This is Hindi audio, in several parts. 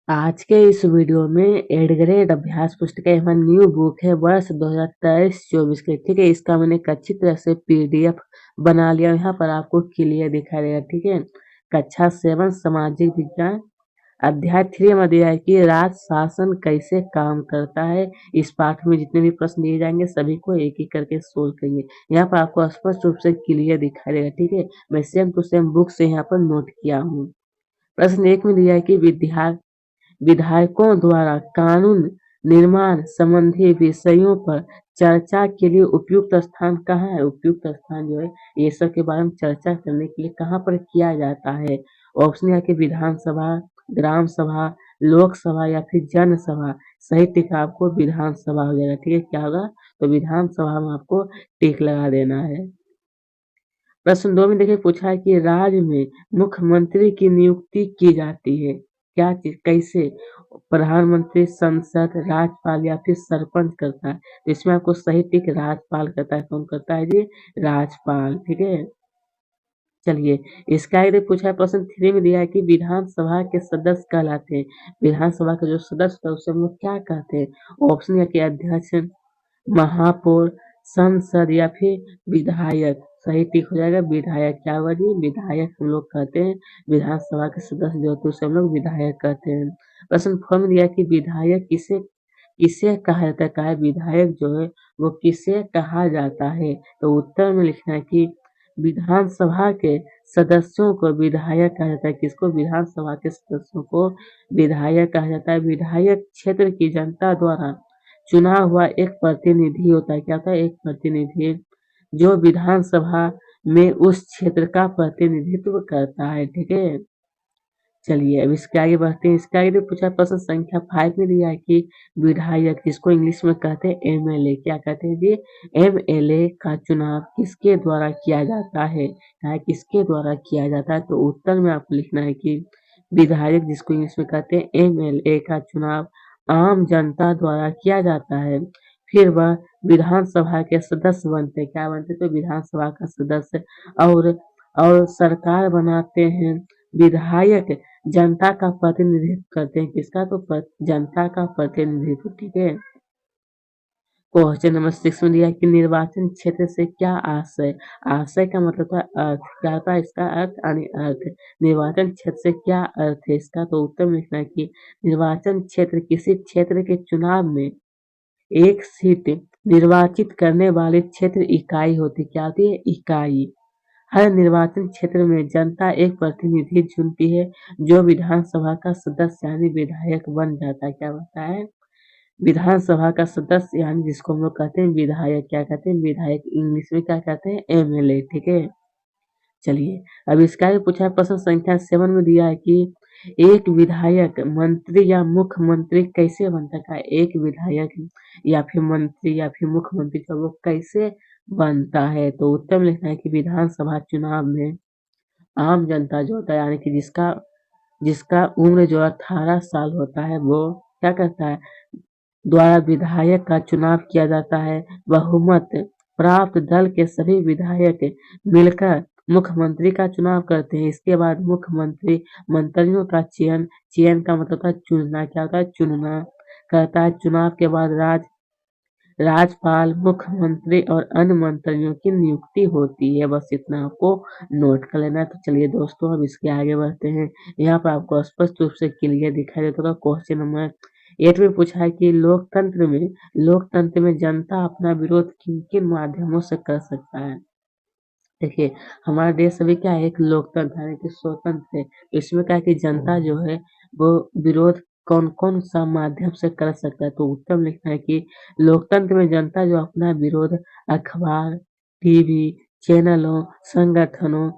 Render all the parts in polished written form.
आज के इस वीडियो में एडग्रेड अभ्यास पुस्तिका हमारी न्यू बुक है वर्ष 2023-24 के। ठीक है, इसका मैंने एक अच्छी तरह से पीडीएफ बना लिया। यहाँ पर आपको क्लियर दिखाई देगा। ठीक है, कक्षा 7 सामाजिक विज्ञान अध्याय 3 में दिया है कि राज शासन कैसे काम करता है। इस पाठ में जितने भी प्रश्न दिए जाएंगे सभी को एक एक करके सोल्व करेंगे। यहाँ पर आपको स्पष्ट रूप से क्लियर दिखाई देगा। ठीक है, मैं सेम टू सेम बुक से यहाँ पर नोट किया हूँ। प्रश्न 1 में दिया है कि विधायकों द्वारा कानून निर्माण संबंधी विषयों पर चर्चा के लिए उपयुक्त स्थान कहाँ है। उपयुक्त स्थान जो है ये सब के बारे में चर्चा करने के लिए कहाँ पर किया जाता है। ऑप्शन है कि विधानसभा, ग्राम सभा, लोकसभा या फिर जनसभा। सही टिक आपको विधानसभा हो जाएगा। ठीक है, क्या होगा तो विधानसभा में आपको टिक लगा देना है। प्रश्न 2 में देखिए पूछा है कि राज्य में मुख्यमंत्री की नियुक्ति की जाती है। क्या चीज कैसे? प्रधानमंत्री, संसद, राज्यपाल या फिर सरपंच करता है। तो इसमें आपको सही टिक राज्यपाल करता है। कौन करता है जी? राज्यपाल। ठीक है, चलिए इसका आगे पूछा है। प्रश्न 3 में दिया है कि विधानसभा के सदस्य कहलाते हैं। विधानसभा का जो सदस्य होता है उसे हम लोग क्या कहते हैं। ऑप्शन है कि अध्यक्ष, महापौर, सांसद या फिर विधायक। सही टिक हो जाएगा विधायक। क्या होगा जी? विधायक हम लोग कहते हैं। विधानसभा के सदस्य जो होते हैं उसे हम लोग विधायक कहते हैं। प्रश्न 4 में दिया कि विधायक किसे किसे कहा जाता है। कहा है विधायक जो है वो किसे कहा जाता है। तो उत्तर में लिखना है कि विधानसभा के सदस्यों को विधायक कहा जाता है। किसको? विधानसभा के सदस्यों को विधायक कहा जाता है। विधायक क्षेत्र की जनता द्वारा चुना हुआ एक प्रतिनिधि होता है। क्या होता है? एक प्रतिनिधि जो विधानसभा में उस क्षेत्र का प्रतिनिधित्व करता है। ठीक है, चलिए अब इसके आगे बढ़ते हैं। इसके आगे भी पूछा प्रश्न संख्या 5 में दिया है कि विधायक जिसको इंग्लिश में कहते हैं एमएलए। क्या कहते हैं जी? एमएलए का चुनाव किसके द्वारा किया जाता है। किसके द्वारा किया जाता है। तो उत्तर में आपको लिखना है कि विधायक जिसको इंग्लिश में कहते हैं एमएलए का चुनाव आम जनता द्वारा किया जाता है। फिर वह विधानसभा के सदस्य बनते हैं। क्या बनते? तो विधानसभा का सदस्य और सरकार बनाते हैं। विधायक जनता का प्रतिनिधित्व करते हैं। किसका? तो जनता का प्रतिनिधित्व। ठीक है, क्वेश्चन नंबर 6 में दिया है कि निर्वाचन क्षेत्र से क्या आशय। आशय का मतलब था अर्थ। क्या होता है इसका अर्थ? यानी अर्थ। निर्वाचन क्षेत्र से क्या अर्थ है इसका? तो उत्तर में लिखना है कि निर्वाचन क्षेत्र किसी क्षेत्र के चुनाव में एक सीट निर्वाचित करने वाली क्षेत्र इकाई होती। क्या होती है? इकाई। हर निर्वाचन क्षेत्र में जनता एक प्रतिनिधि चुनती है जो विधानसभा का सदस्य यानी विधायक बन जाता है। क्या बनता है? विधानसभा का सदस्य यानी जिसको हम लोग कहते हैं विधायक। क्या कहते हैं? विधायक। इंग्लिश में क्या कहते हैं? एमएलए। ठीक है, चलिए अब इसका भी पूछा है। प्रश्न संख्या 7 में दिया है कि एक विधायक मंत्री या मुख्यमंत्री कैसे बनता है। एक विधायक या फिर मंत्री या फिर मुख्यमंत्री का वो कैसे बनता है। तो उत्तर में लिखना है कि विधानसभा चुनाव में आम जनता जो होता है यानी कि जिसका जिसका उम्र जो 18 साल होता है वो क्या करता है? द्वारा विधायक का चुनाव किया जाता है। बहुमत प्राप्त दल के सभी विधायक मिलकर मुख्यमंत्री का चुनाव करते हैं। इसके बाद मुख्यमंत्री मंत्रियों का चयन का मतलब था चुनना। क्या होता है? चुनना करता है। चुनाव के बाद राज्यपाल, मुख्यमंत्री और अन्य मंत्रियों की नियुक्ति होती है। बस इतना आपको नोट कर लेना है। तो चलिए दोस्तों अब इसके आगे बढ़ते हैं। यहाँ पर आपको स्पष्ट रूप से क्लियर दिखाई देता होगा। क्वेश्चन नंबर 8 में पूछा है कि लोकतंत्र में जनता अपना विरोध किन किन माध्यमों से कर सकता है। देखिए हमारा देश अभी क्या है? एक लोकतंत्र है कि स्वतंत्र है। तो इसमें क्या है कि जनता जो है वो विरोध कौन कौन सा माध्यम से कर सकता है। तो उत्तर में लिखना है कि लोकतंत्र में जनता जो अपना विरोध अखबार, टीवी चैनलों, संगठनों,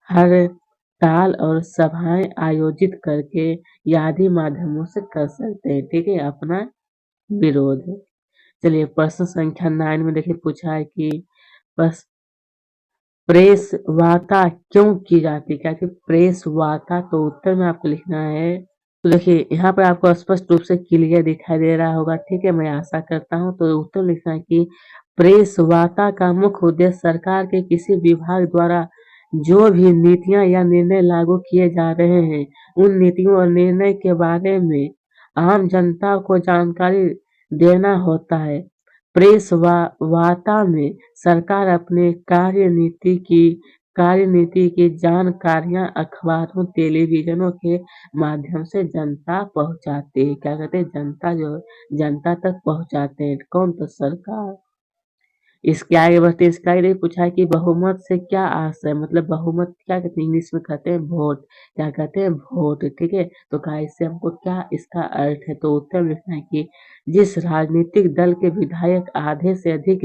हड़ताल और सभाएं आयोजित करके या आदि माध्यमों से कर सकते हैं। ठीक है, अपना विरोध। चलिए प्रश्न संख्या 9 में देखिए पूछा है कि बस प्रेस वार्ता क्यों की जाती है। क्या कि प्रेस वार्ता। तो उत्तर में आपको लिखना है। तो देखिए यहाँ पर आपको स्पष्ट रूप से क्लियर दिखाई दे रहा होगा। ठीक है, मैं आशा करता हूँ। तो उत्तर लिखना है कि प्रेस वार्ता का मुख्य उद्देश्य सरकार के किसी विभाग द्वारा जो भी नीतियां या निर्णय लागू किए जा रहे हैं, उन नीतियों और निर्णय के बारे में आम जनता को जानकारी देना होता है। प्रेस वार्ता में सरकार अपने कार्यनीति की जानकारियां अखबारों, टेलीविजनों के माध्यम से जनता पहुंचाती है। क्या कहते हैं, जनता तक पहुंचाते हैं। कौन? तो सरकार। इसके आगे बढ़ते इसका आगे पूछा है कि बहुमत से क्या आशय, मतलब बहुमत क्या कहते हैं, इंग्लिश में कहते हैं वोट। क्या कहते हैं? वोट। ठीक है, तो कहा इससे हमको क्या इसका अर्थ है, तो उत्तर में लिखना है कि जिस राजनीतिक दल के विधायक आधे से अधिक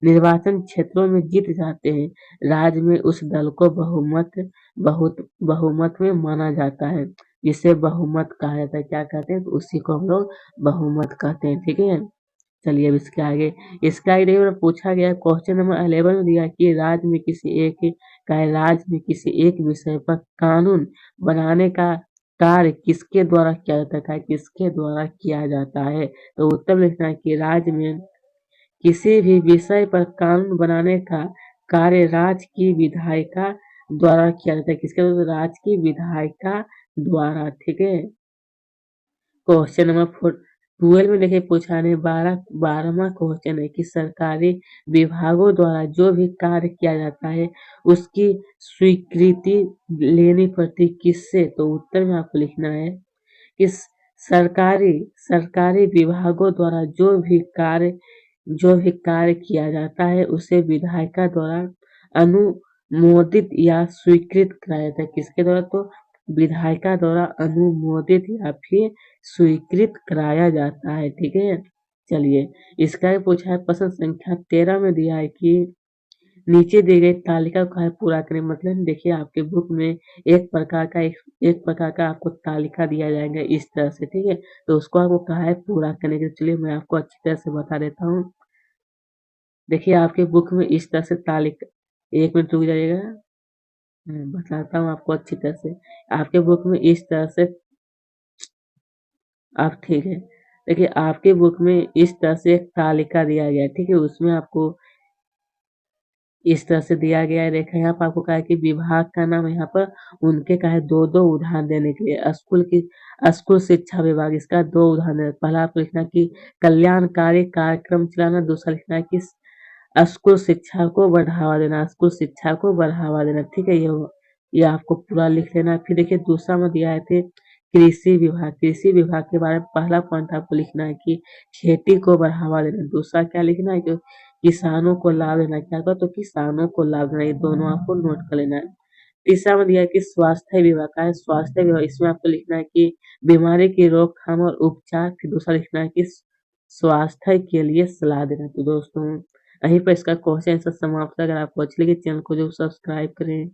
निर्वाचन क्षेत्रों में जीत जाते हैं, राज्य में उस दल को बहुमत में माना जाता है, जिसे बहुमत कहा जाता है। क्या कहते हैं? तो उसी को हम लोग बहुमत कहते हैं। ठीक है, चलिए अब इसके आगे देखिए पूछा गया क्वेश्चन नंबर 11 में दिया है कि राज्य में किसी एक विषय पर कानून बनाने का कार्य किसके द्वारा किया जाता है, किसके द्वारा किया जाता है। तो उत्तर में लिखना है कि राज्य में किसी भी विषय पर कानून बनाने का कार्य राज्य की विधायिका द्वारा किया जाता है। किसके द्वारा? राज्य की विधायिका द्वारा। ठीक है, क्वेश्चन नंबर 12 में देखिए पूछा है 12वां क्वेश्चन है कि सरकारी विभागों द्वारा जो भी कार्य किया जाता है, उसकी स्वीकृति लेनी पड़ती है किससे। तो उत्तर में आपको लिखना है कि सरकारी सरकारी विभागों द्वारा जो भी कार्य किया जाता है, उसे विधायिका द्वारा अनुमोदित या स्वीकृत कराया जाता है। किसके द्वारा? तो विधायिका द्वारा अनुमोदित या फिर स्वीकृत कराया जाता है। ठीक है, चलिए इसका भी पूछा है प्रश्न संख्या 13 में दिया है कि नीचे दी गई तालिका को है पूरा करें। मतलब देखिए आपके बुक में एक प्रकार का आपको तालिका दिया जाएगा इस तरह से। ठीक है, तो उसको आपको कहा है पूरा करने के। चलिए मैं आपको अच्छी तरह से बता देता हूँ। देखिए आपके बुक में इस तरह से तालिका, 1 मिनट रुक जाइएगा, मैं बताता हूँ आपको अच्छी तरह से। आपके बुक में इस तरह से आप, ठीक है, देखिए आपके बुक में इस तरह से एक तालिका दिया गया है। ठीक है, उसमें आपको इस तरह से दिया गया है। देखा यहाँ पर आपको कहा है कि विभाग का नाम यहाँ पर उनके कहा है दो उदाहरण देने के लिए। स्कूल शिक्षा विभाग, इसका 2 उदाहरण है। पहला आपको लिखना है कि कल्याणकारी कार्यक्रम चलाना, दूसरा लिखना है कि स्कूल शिक्षा को बढ़ावा देना, स्कूल शिक्षा को बढ़ावा देना। ठीक है, ये आपको पूरा लिख लेना है। फिर देखिए दूसरा में दिया है थे कृषि विभाग के बारे में पहला पॉइंट आपको लिखना है कि खेती को बढ़ावा देना। दूसरा क्या लिखना है कि किसानों को लाभ देना। क्या होगा? तो किसानों को लाभ देना। ये दोनों आपको नोट कर लेना है। तीसरा में दिया है कि स्वास्थ्य विभाग का है, स्वास्थ्य विभाग, इसमें आपको लिखना है कि बीमारी की रोकथाम और उपचार। फिर दूसरा लिखना है कि स्वास्थ्य के लिए सलाह देना। तो दोस्तों यहीं पर इसका क्वेश्चन आंसर समाप्त है। अगर आपको अच्छी लगी चैनल को जो सब्सक्राइब करें।